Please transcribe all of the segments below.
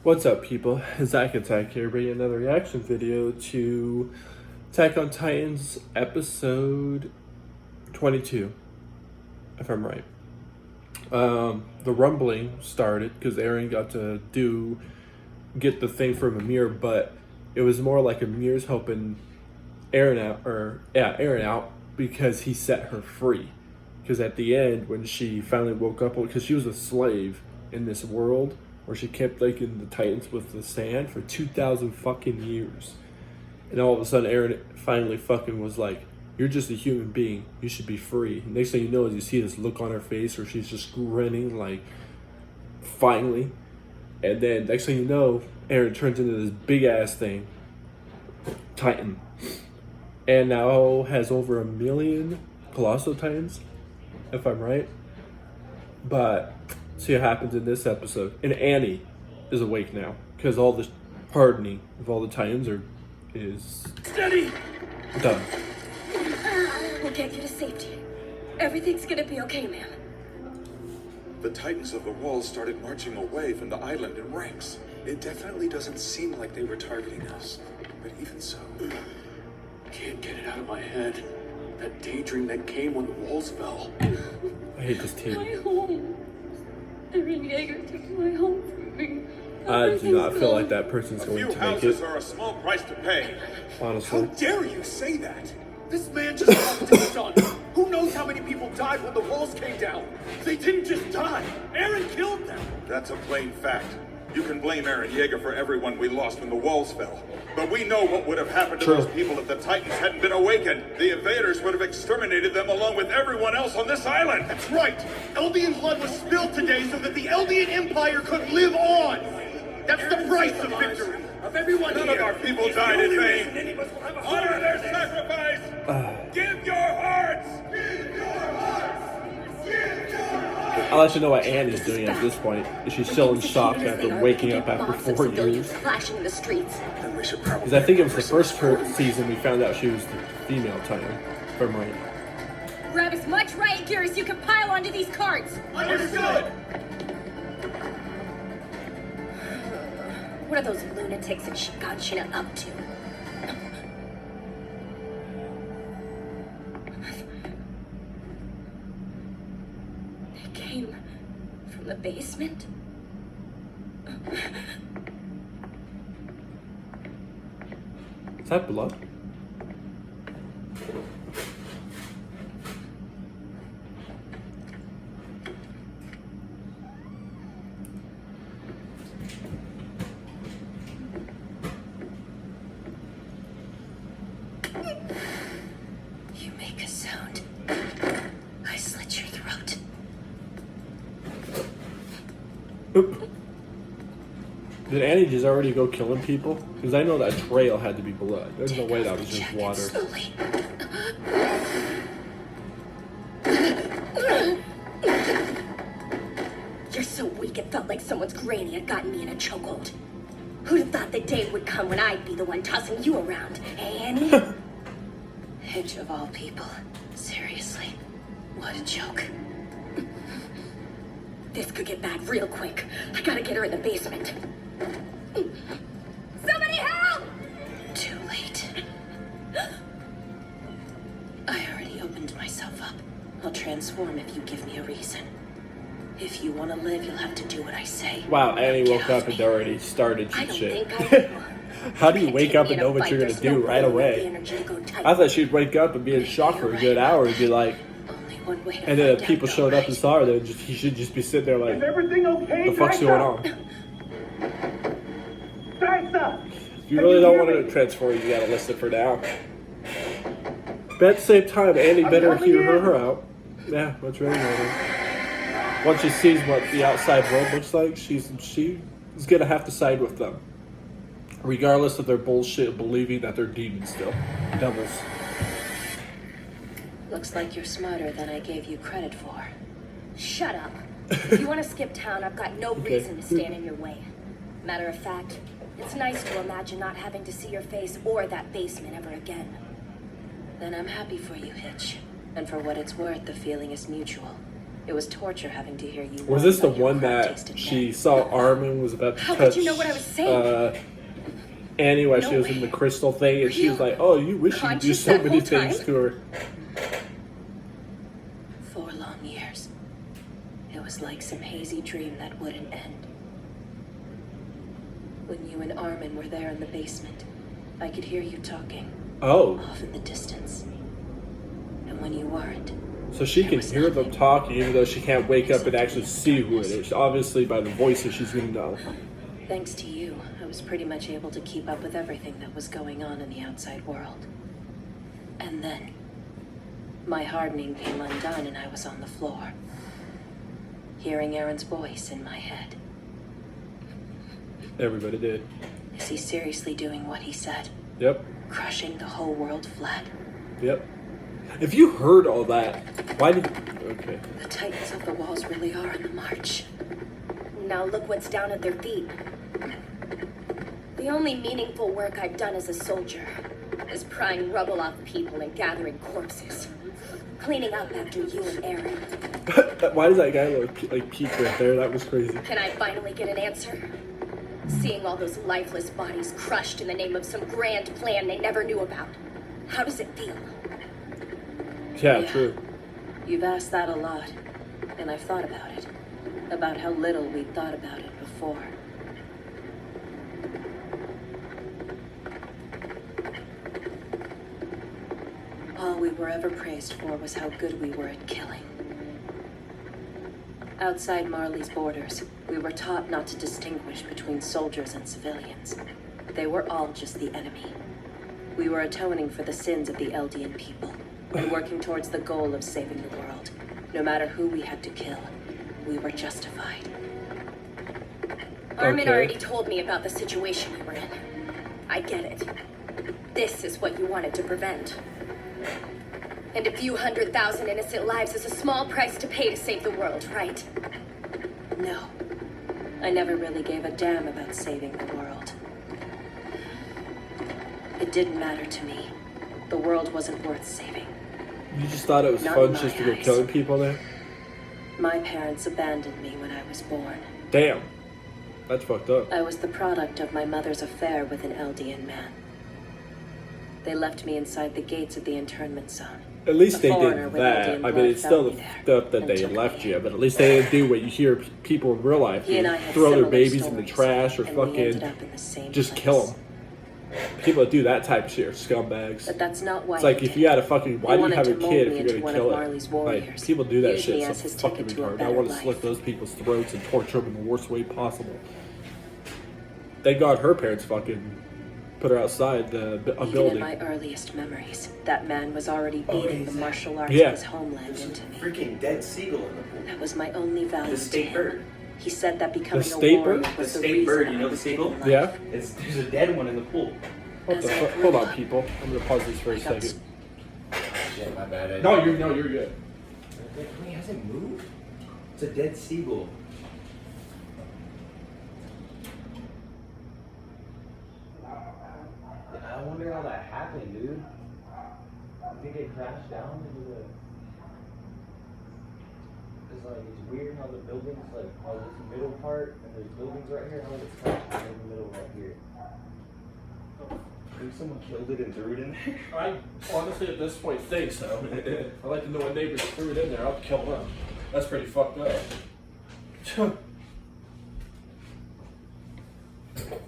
What's up, people? Zach Attack here, bringing another reaction video to Attack on Titans episode 22, if I'm right. The rumbling started because Eren got to get the thing from Amir, but it was more like Amir's helping Eren out because he set her free. Because at the end, when she finally woke up, because she was a slave in this world where she kept in the Titans with the sand for 2,000 fucking years. And all of a sudden, Eren finally fucking was like, "You're just a human being. You should be free." And next thing you know is you see this look on her face where she's just grinning like, finally. And then next thing you know, Eren turns into this big ass thing, Titan. And now has over 1 million Colossal Titans, if I'm right. But see what happens in this episode. And Annie is awake now because all the hardening of all the Titans is Steady! done. We'll get you to safety. Everything's gonna be okay, ma'am. The Titans of the walls started marching away from the island in ranks. It definitely doesn't seem like they were targeting us. But even so, can't get it out of my head. That daydream that came when the walls fell. I hate this team. My home. Eren Yeager took my home from me. I do not feel like that person's going Few to make houses it, are a small price to pay. How honestly. dare you say that? This man just lost his son. Who knows how many people died when the walls came down? They didn't just die. Eren killed them. That's a plain fact. You can blame Eren Yeager for everyone we lost when the walls fell. But we know what would have happened to True. those people if the Titans hadn't been awakened. The invaders would have exterminated them along with everyone else on this island. That's right. Eldian blood was spilled today so that the Eldian Empire could live on. That's the price of victory. Of everyone None here. Of our people died in vain. Honor their sacrifice. Give your hearts. Give your hearts. Give your hearts. I'll let you know what Annie's doing at this point. She's still in shock after waking up after 4 years. Flashing in the streets. Then we should probably. Because I think it was the first season we found out she was the female Titan, if I'm right. Grab as much riot gear as you can pile onto these carts. Understood. What are those lunatics and Shiganshina up to? They came from the basement? Is that blood? You make a sound. I slit your throat. Oop. Did Annie just already go killing people? Because I know that trail had to be blood. There's no way that was just water. Slowly. You're so weak it felt like someone's granny had gotten me in a chokehold. Who'd have thought the day would come when I'd be the one tossing you around, eh, Annie? Hitch of all people. Seriously. What a joke. This could get bad real quick. I gotta get her in the basement. Somebody help! Too late. I already opened myself up. I'll transform if you give me a reason. If you want to live, you'll have to do what I say. Wow, Annie woke Get up off and me. already started I some don't shit. think I will. How do you Can't wake take up me and in a know what fight. you're gonna There's do no right way away? the energy to go tight. I thought she'd wake up and be in shock for a good hour and be like, Only one way to and then if find people out, showed up and right? saw her, then he should just be sitting there like, Everything okay? the fuck's going on? Thaisa! If you really don't want to transform, you gotta listen for now. But at the same time, Annie better hear her out. Yeah, that's really normal. Once she sees what the outside world looks like, she's gonna have to side with them. Regardless of their bullshit believing that they're demons still. Devils. Looks like you're smarter than I gave you credit for. Shut up. If you want to skip town, I've got no Okay. reason to stand in your way. Matter of fact, it's nice to imagine not having to see your face or that basement ever again. Then I'm happy for you, Hitch. And for what it's worth, the feeling is mutual. It was torture having to hear you. Was this the about your one that crop-tasted she men. saw Armin was about to How touch could you know what I was saying? Annie while No she was in way. the crystal thing, and Were she was you like, "Oh, you wish you could do conscious so that many whole things time? to her." 4 long years. It was like some hazy dream that wouldn't end. When you and Armin were there in the basement, I could hear you talking, Oh, off in the distance. And when you weren't, so she can hear them talking, even though she can't wake up and actually see who it is. Obviously, by the voices, she's gonna know. thanks to you, I was pretty much able to keep up with everything that was going on in the outside world. And then, my hardening came undone and I was on the floor, hearing Aaron's voice in my head. Everybody did. Is he seriously doing what he said? Yep. Crushing the whole world flat? Yep. If you heard all that, why did? Okay. The titans of the walls really are on the march. Now look what's down at their feet. The only meaningful work I've done as a soldier is prying rubble off people and gathering corpses. Cleaning up after you and Aaron. Why does that guy look like peek right there? That was crazy. Can I finally get an answer? Seeing all those lifeless bodies crushed in the name of some grand plan they never knew about. How does it feel? Yeah, true. You've asked that a lot, and I've thought about it. About how little we'd thought about it before. All we were ever praised for was how good we were at killing. Outside Marley's borders, we were taught not to distinguish between soldiers and civilians. They were all just the enemy. We were atoning for the sins of the Eldian people, and working towards the goal of saving the world. No matter who we had to kill, we were justified. Armin already told me about the situation we were in. I get it. This is what you wanted to prevent. And a few 100,000 innocent lives is a small price to pay to save the world, right? No. I never really gave a damn about saving the world. It didn't matter to me. The world wasn't worth saving. You just thought it was Not fun in just my to go eyes. killing people there? My parents abandoned me when I was born. Damn. That's fucked up. I was the product of my mother's affair with an Eldian man. They left me inside the gates of the internment zone. At least A they foreigner did with that. Eldian I mean, blood it's still found me fucked there up that and they took left me you, in. but at least they didn't do what you hear people in real life He do. and I had Throw their similar babies in the stories, trash or and we ended fucking up in the same just place. kill them. People that do that type of shit are scumbags. But that's not why It's like he if did you had it. a fucking, He why do you wanted have a to mold kid me if you're into gonna one kill of it? Marley's Like warriors. people do that Use me shit as so his fucking ticket to a retarded. I better want to life. slit those people's throats and torture them in the worst way possible. Thank God her parents fucking put her outside a Even in building. my earliest memories, that man was already beating the martial arts Yeah. of his homeland into me. Freaking dead seagull in the pool. That was my only value The to state him. bird. He said that becoming a state warrior bird? was The the state reason bird, I you know the was seagull? given life. Yeah? There's a dead one in the pool. What the As I fuck? grew Hold on, up, people. I'm gonna pause this for a I got second. Shit, my bad. No, you're good. Wait, it hasn't moved? It's a dead seagull. I wonder how that happened, dude. I think it crashed down into the... It's like, it's weird how the buildings, like, all this middle part, and there's buildings right here, how did it crash down in the middle right here? I think someone killed it and threw it in there. I honestly at this point think so. I'd like to know what neighbors threw it in there. I'll kill them. That's pretty fucked up.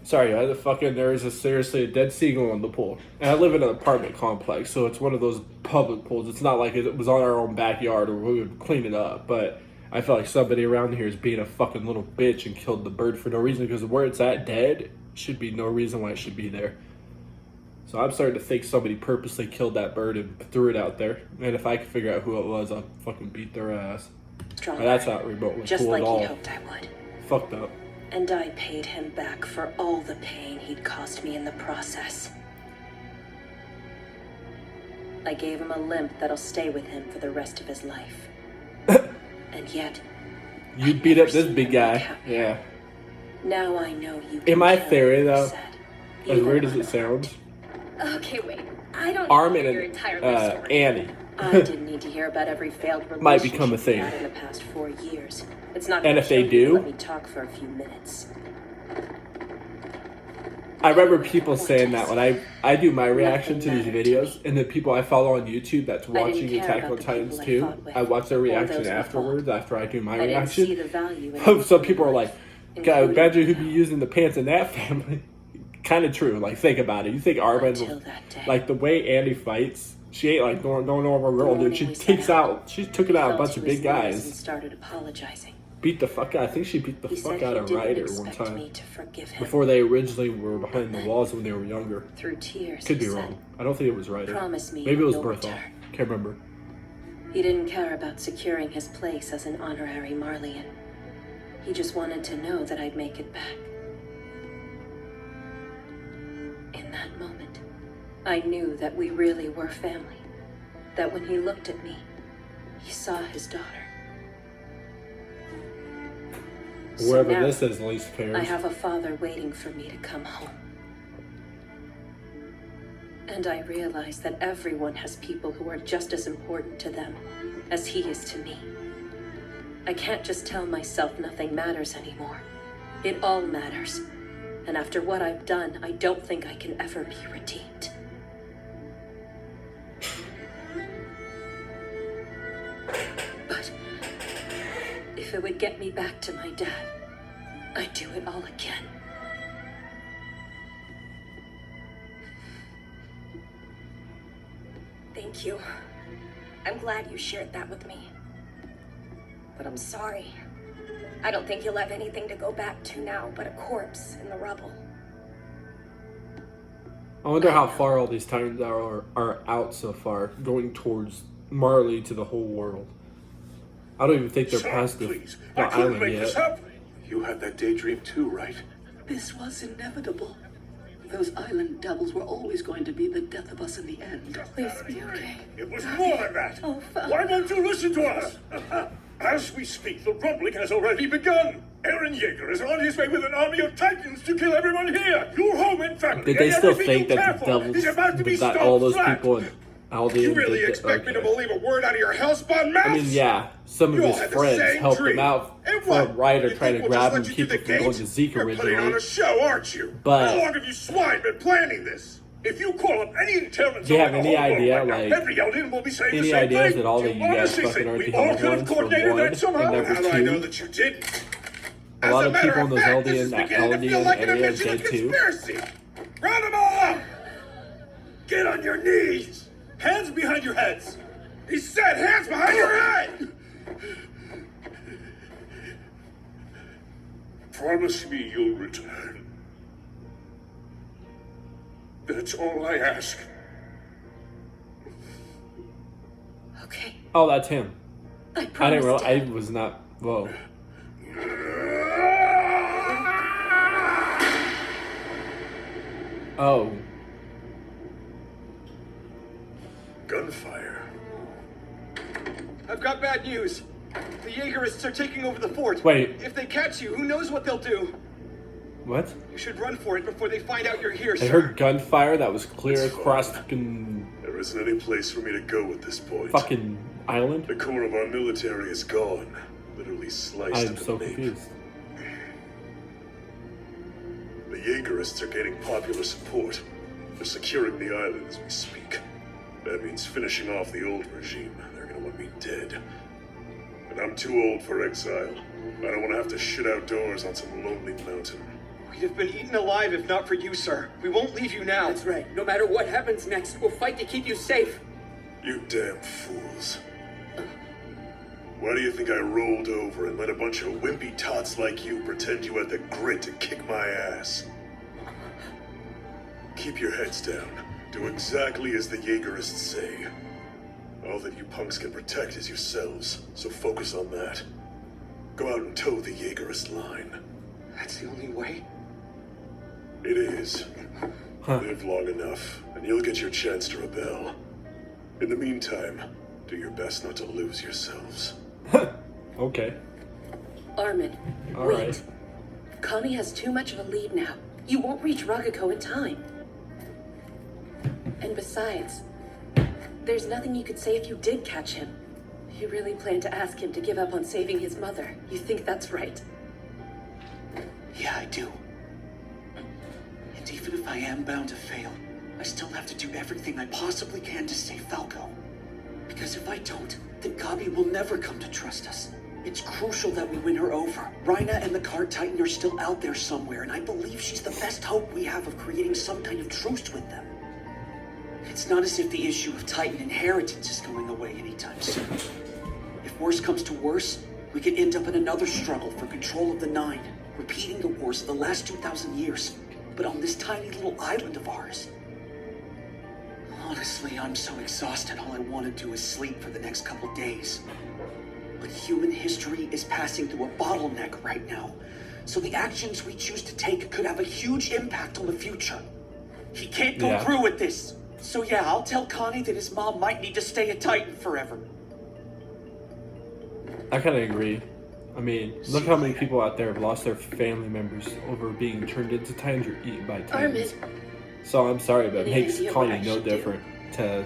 Sorry, there is seriously a dead seagull in the pool. And I live in an apartment complex, so it's one of those public pools. It's not like it was on our own backyard or we would clean it up. But I feel like somebody around here is being a fucking little bitch and killed the bird for no reason, because where it's at dead should be no reason why it should be there. So I'm starting to think somebody purposely killed that bird and threw it out there. And if I can figure out who it was, I'll fucking beat their ass. Stronger. But that's not remotely Just cool like at he all. hoped I would. Fucked up. And I paid him back for all the pain he'd caused me in the process. I gave him a limp that'll stay with him for the rest of his life. And yet, You I'd beat never up this seen big him guy. look happier. Yeah. Now I know you can In my kill, theory, he though, said. as Even weird as on it sounds, Okay, wait. I don't Armin know your and entire life story. Annie I didn't need to hear about every failed relationship Might become a thing. we had in the past 4 years. It's not. And gonna if they show do- you, let me talk for a few minutes. I remember people saying that when I do my reaction to these videos, and the people I follow on YouTube that's watching care Attack about on the Titans people I too, fought with, I watch their or reaction those we afterwards fought. after I do my I didn't see reaction. the value in Some people are like, God, including imagine who'd be using the pants in that family. Kind of true. Like, think about it. You think until Armin, that day. like the way Andy fights, she ain't like no normal girl, dude. She Morning we takes set out, she took it out a fell bunch to of his big knees and guys. started apologizing. Beat the fuck out. I think she beat the He fuck said out he of didn't Ryder one expect time. me to forgive him. Before they originally were behind the walls when they were younger. Through tears, Could he be said, wrong. I don't think it was Ryder. Promise me Maybe it was you'll Berthel. return. Can't remember. He didn't care about securing his place as an honorary Marleyan. He just wanted to know that I'd make it back. In that moment, I knew that we really were family. That when he looked at me, he saw his daughter. So Wherever now, this is, least I cares. have a father waiting for me to come home. And I realize that everyone has people who are just as important to them as he is to me. I can't just tell myself nothing matters anymore. It all matters. And after what I've done, I don't think I can ever be redeemed. But if it would get me back to my dad, I'd do it all again. Thank you. I'm glad you shared that with me. But I'm sorry. I don't think you'll have anything to go back to now but a corpse in the rubble. I wonder how far all these Titans are out so far, going towards Marley to the whole world. I don't even think they're Son, past the please. I couldn't island make this yet. up. You had that daydream too, right? This was inevitable. Those island devils were always going to be the death of us in the end. Please be okay. It was more than that. Oh, Father. Why won't you listen to us? As we speak, the rumbling has already begun. Aaron Yeager is on his way with an army of Titans to kill everyone here. Your home and family. Did they and still everything think you that care the for devils, is about to be that stomped all those flat. people in Aldean You really did expect me to okay. believe a word out of your hellspawn mouth? I mean, yeah, some of You all his had the friends same helped dream. him out And from what? Ryder You trying think to we'll grab just him, let you keep do him the from going gates? to Zeke You're putting on originally. a show, aren't you? But- how long have you swine been planning this? If you call up any intelligence, Do you have on the any whole world idea, right now, like, every Eldian will be saying the any same ideas thing. that all Do of you you guys honestly fucking think aren't we the all Hell could have Ones, for coordinated one, that somehow? and number How do I know two, that you didn't? a As lot of matter people in those fact, this Eldian, is that beginning to feel Eldian like an area admission of did too. conspiracy. Round them all up! Get on your knees! Hands behind your heads! He said hands behind your head! Promise me you'll return. That's all I ask. Okay, Oh, that's him. I I promise. didn't realize. I Dad. was not. Whoa. Oh. Gunfire. I've got bad news. The Jaegerists are taking over the fort. Wait. If they catch you, who knows what they'll do? What? You should run for it before they find out you're here, I sir. heard gunfire that was clear across the There isn't any place for me to go at this point. fucking island. The core of our military is gone. Literally sliced I'm to so the nape. confused. The Jaegerists are gaining popular support. They're securing the island as we speak. That means finishing off the old regime. They're gonna want me dead. And I'm too old for exile. I don't want to have to shit outdoors on some lonely mountain. We'd have been eaten alive if not for you, sir. We won't leave you now. That's right. No matter what happens next, we'll fight to keep you safe. You damn fools. Why do you think I rolled over and let a bunch of wimpy tots like you pretend you had the grit to kick my ass? Keep your heads down. Do exactly as the Jaegerists say. All that you punks can protect is yourselves, so focus on that. Go out and toe the Jaegerist line. That's the only way. It is. Live long enough, and you'll get your chance to rebel. In the meantime, do your best not to lose yourselves. Okay. Armin, All wait. right. Connie has too much of a lead now. You won't reach Ragako in time. And besides, There's nothing you could say if you did catch him. You really plan to ask him to give up on saving his mother. You think that's right? Yeah, I do. And even if I am bound to fail, I still have to do everything I possibly can to save Falco. Because if I don't, then Gabi will never come to trust us. It's crucial that we win her over. Rhina and the Card Titan are still out there somewhere, and I believe she's the best hope we have of creating some kind of truce with them. It's not as if the issue of Titan inheritance is going away anytime soon. If worse comes to worse, we could end up in another struggle for control of the Nine, repeating the wars of the last 2,000 years, but on this tiny little island of ours. Honestly, I'm so exhausted, all I want to do is sleep for the next couple days. But human history is passing through a bottleneck right now, so the actions we choose to take could have a huge impact on the future. He can't go through with this. So yeah, I'll tell Connie that his mom might need to stay a Titan forever. I kind of agree. I mean, look how many people out there have lost their family members over being turned into Titans or eaten by Titans. So I'm sorry, but it makes Connie no different to...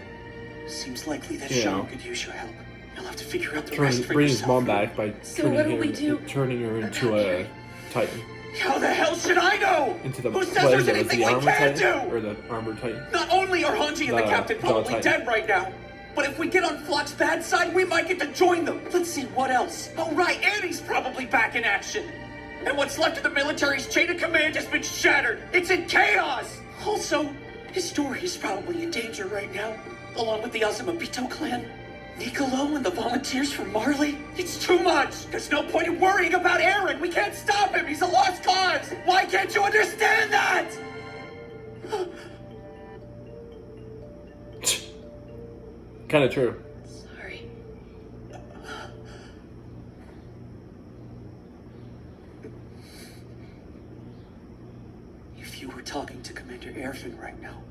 Seems likely that you Sean know, could use your help. You'll have to figure out the rest for bring his yourself. mom back by turning her into a Titan. How the hell should I know? Into the, Who says there's it, anything the we armor can't Titan? do? Or the armored Titan? Not only are Hanji and the captain probably dead right now, but if we get on Flock's bad side, we might get to join them. Let's see, what else? Oh right, Annie's probably back in action. And what's left of the military's chain of command has been shattered. It's in chaos. Also, his story is probably in danger right now, along with the Azumabito clan. Niccolo and the volunteers from Marley? It's too much! There's no point in worrying about Aaron! We can't stop him! He's a lost cause! Why can't you understand that?! Kind of true. Sorry. If you were talking to Commander Erfin right now,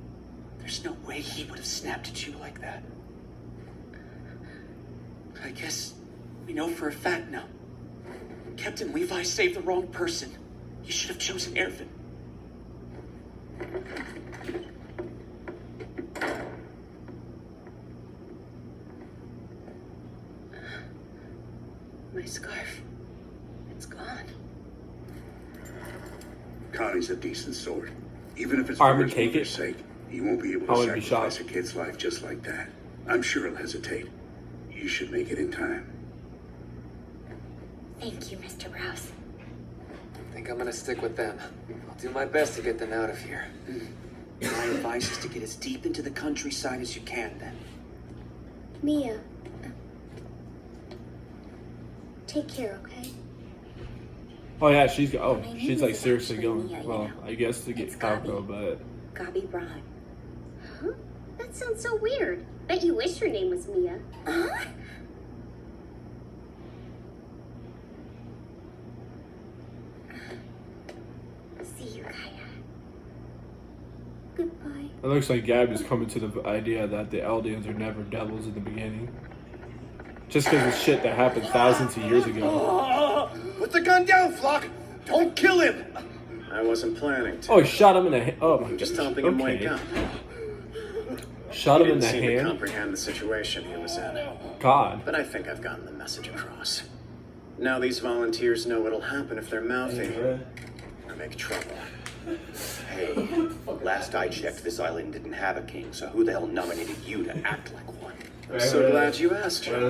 there's no way he would have snapped at you like that. I guess we know for a fact now. Captain Levi saved the wrong person. You should have chosen Erfin. My scarf. It's gone. Connie's a decent sort. Even if it's I for would his take mother's it. sake, he won't be able I to would be sacrifice a shocked. kid's life just like that. I'm sure he'll hesitate. You should make it in time. Thank you, Mr. Rouse. I think I'm gonna stick with them. I'll do my best to get them out of here. My advice is to get as deep into the countryside as you can, then. Mia. Take care, okay? Oh yeah, she's My name she's like is seriously actually going. Mia, you Well, know. I guess to get It's Falco, Gabi. but Gabi Braun. Huh? That sounds so weird. Bet you wish your name was Mia. Huh? See you, Kaya. Goodbye. it looks like Gab is coming to the idea that the Eldians are never devils in the beginning. Just because of shit that happened thousands of years ago. Put the gun down, Flock! Don't kill him! I wasn't planning to. Oh, he shot him in the hand. Oh my Just gosh. helping him wake up. Shot He him in didn't the seem to hand. comprehend the situation he was in. God. But I think I've gotten the message across. Now these volunteers know what'll happen if they're mouthy or make trouble. Hey, last I checked, this island didn't have a king, so who the hell nominated you to act like one? I'm so glad you asked, John.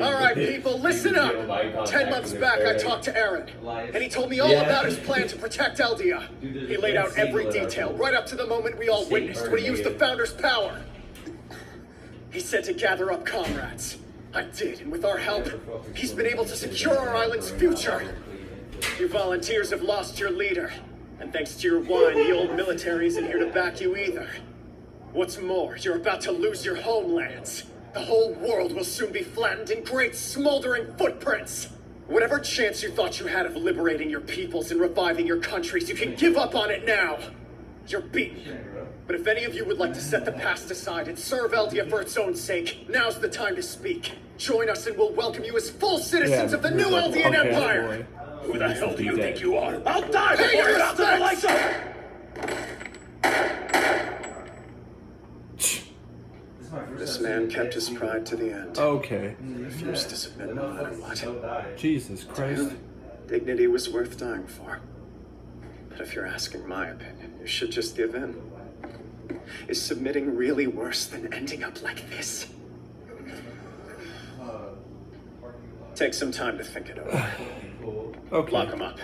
All right, people, listen up. 10 months back, I talked to Aaron, and he told me all about his plan to protect Eldia. He laid out every detail, right up to the moment we all witnessed when he used the Founder's power. He said to gather up comrades. I did, and with our help, he's been able to secure our island's future. You volunteers have lost your leader, and thanks to your wine, the old military isn't here to back you either. What's more, you're about to lose your homelands. The whole world will soon be flattened in great smoldering footprints. Whatever chance you thought you had of liberating your peoples and reviving your countries, you can give up on it now. You're beaten. But if any of you would like to set the past aside and serve Eldia for its own sake, now's the time to speak. Join us and we'll welcome you as full citizens of the new Eldian Empire. Who the hell do you think you are? I'll die before you're out to the lights up! This man kept his pride to the end. Okay. Refused to submit no matter what. Jesus Christ. Dignity was worth dying for. But if you're asking my opinion, you should just give in. Is submitting really worse than ending up like this? Take some time to think it over. Okay. Lock him up.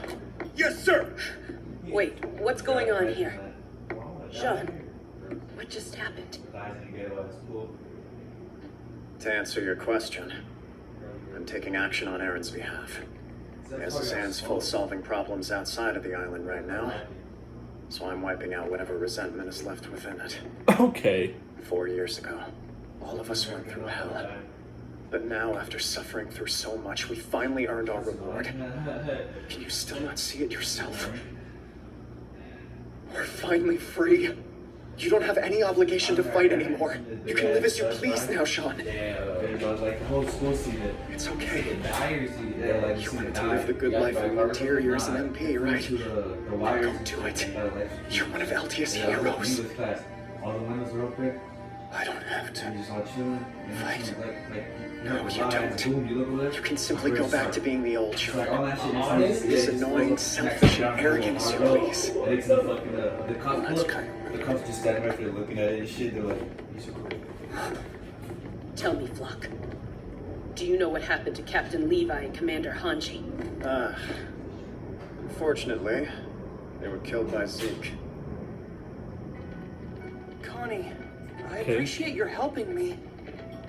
Yes, sir! Wait, what's going on here? Sean, what just happened? To answer your question, I'm taking action on Aaron's behalf. He has his hands full solving problems outside of the island right now, so I'm wiping out whatever resentment is left within it. Okay. 4 years ago, all of us went through hell. But now, after suffering through so much, we finally earned our reward. Can you still not see it yourself? We're finally free. You don't have any obligation to fight anymore. You can live as you please now, Sean. It's okay. You wanted to live the good life in the interior as an MP, right? Don't do it. You're one of LT's heroes. I don't have to fight. No, you don't. You can simply go back to being the old Sean. As annoying, selfish, and arrogant as you please. That's kind of the cops just standing right there looking at it and shit. They're like, "He's so cool." Tell me, Flock. Do you know what happened to Captain Levi and Commander Hanji? Unfortunately, they were killed by Zeke. Connie, I Okay. appreciate your helping me,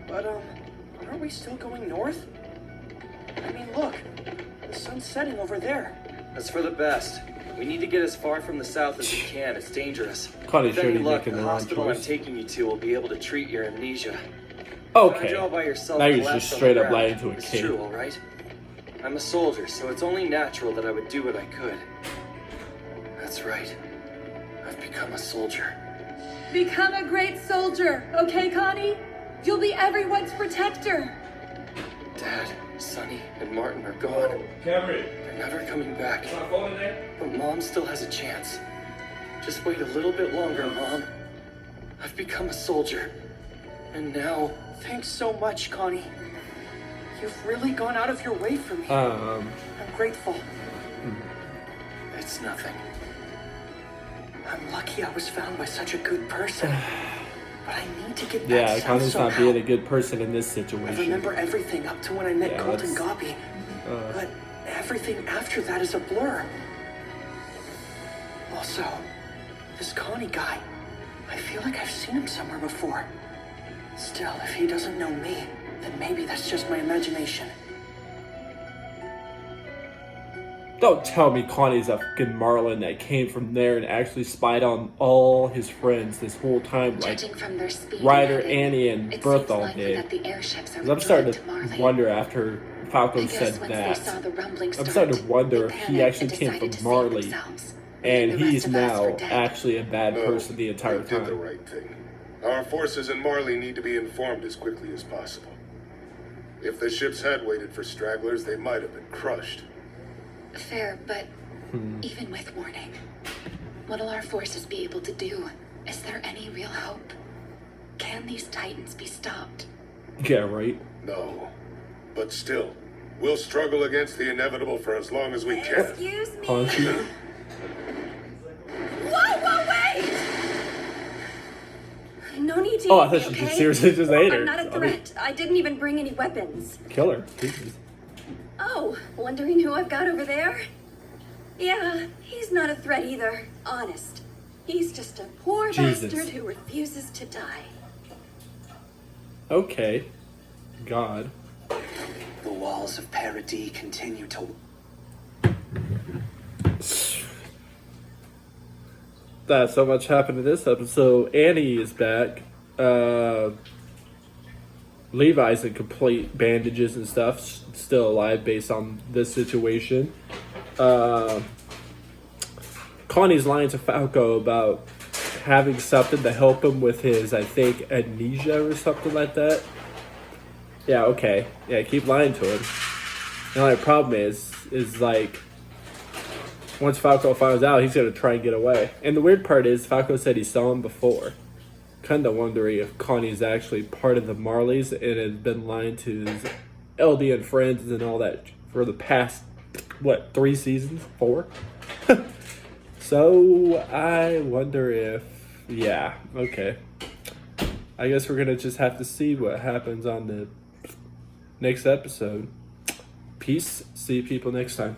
but aren't we still going north? I mean, look, the sun's setting over there. That's for the best. We need to get as far from the south as we can. It's dangerous. Connie's With any surely luck, making the the wrong hospital I'm choice. taking you to will be able to treat your amnesia. Okay. You're all by yourself, Now you're collapsed just on straight the up ground. lying to a It's kid. true, all right? I'm a soldier, so it's only natural that I would do what I could. That's right. I've become a soldier. Become a great soldier, okay, Connie? You'll be everyone's protector. Dad, Sonny, and Martin are gone. Cameron, They're never coming back. is my phone in there? But Mom still has a chance. Just wait a little bit longer, Mom. I've become a soldier. And now... Thanks so much, Connie. You've really gone out of your way for me. I'm grateful. It's nothing. I'm lucky I was found by such a good person. But I need to get back Yeah, south Connie's not somehow. being a good person in this I situation. remember everything up to when I met Yeah, Colton that's- Gopi. But everything after that is a blur. Also, this Connie guy, I feel like I've seen him somewhere before. Still, if he doesn't know me, then maybe that's just my imagination. Don't tell me Connie's a fucking Marlin that came from there and actually spied on all his friends this whole time, like Judging from their speed Ryder, and heading, Annie, and it Berthold seems likely did. that the airships are 'Cause I'm starting returning to Marley. wonder after Falco I guess said once that. they saw the rumbling I'm start, starting to wonder they if he panicked actually and came decided to from save Marley, themselves, and leaving the he's rest of us for now dead. actually a bad No, person the entire they did the time. right thing. Our forces in Marley need to be informed as quickly as possible. If the ships had waited for stragglers, they might have been crushed. Fair, but even with warning, what'll our forces be able to do? Is there any real hope? Can these titans be stopped? Yeah, right. No. But still, we'll struggle against the inevitable for as long as we can. Excuse me? Hanji? Whoa, wait! No need to Oh, I eat thought me, she okay? just seriously just ate her. I'm not a I mean- threat. I didn't even bring any weapons. Kill her. Jesus. Oh, wondering who I've got over there? Yeah, he's not a threat either. Honest. He's just a poor Jesus. bastard who refuses to die. Okay. God. The walls of Paradis continue to... That so much happened in this episode. Annie is back. Levi's in complete bandages and stuff, still alive based on this situation. Connie's lying to Falco about having something to help him with his, I think, amnesia or something like that. Yeah, okay. Yeah, keep lying to him. The only problem is like, once Falco finds out, he's gonna try and get away. And the weird part is, Falco said he saw him before. kind of wondering if Connie's actually part of the Marleys and has been lying to his Eldian friends and all that for the past, 3 seasons? 4? So, I wonder if... Yeah, okay. I guess we're going to just have to see what happens on the next episode. Peace. See you people next time.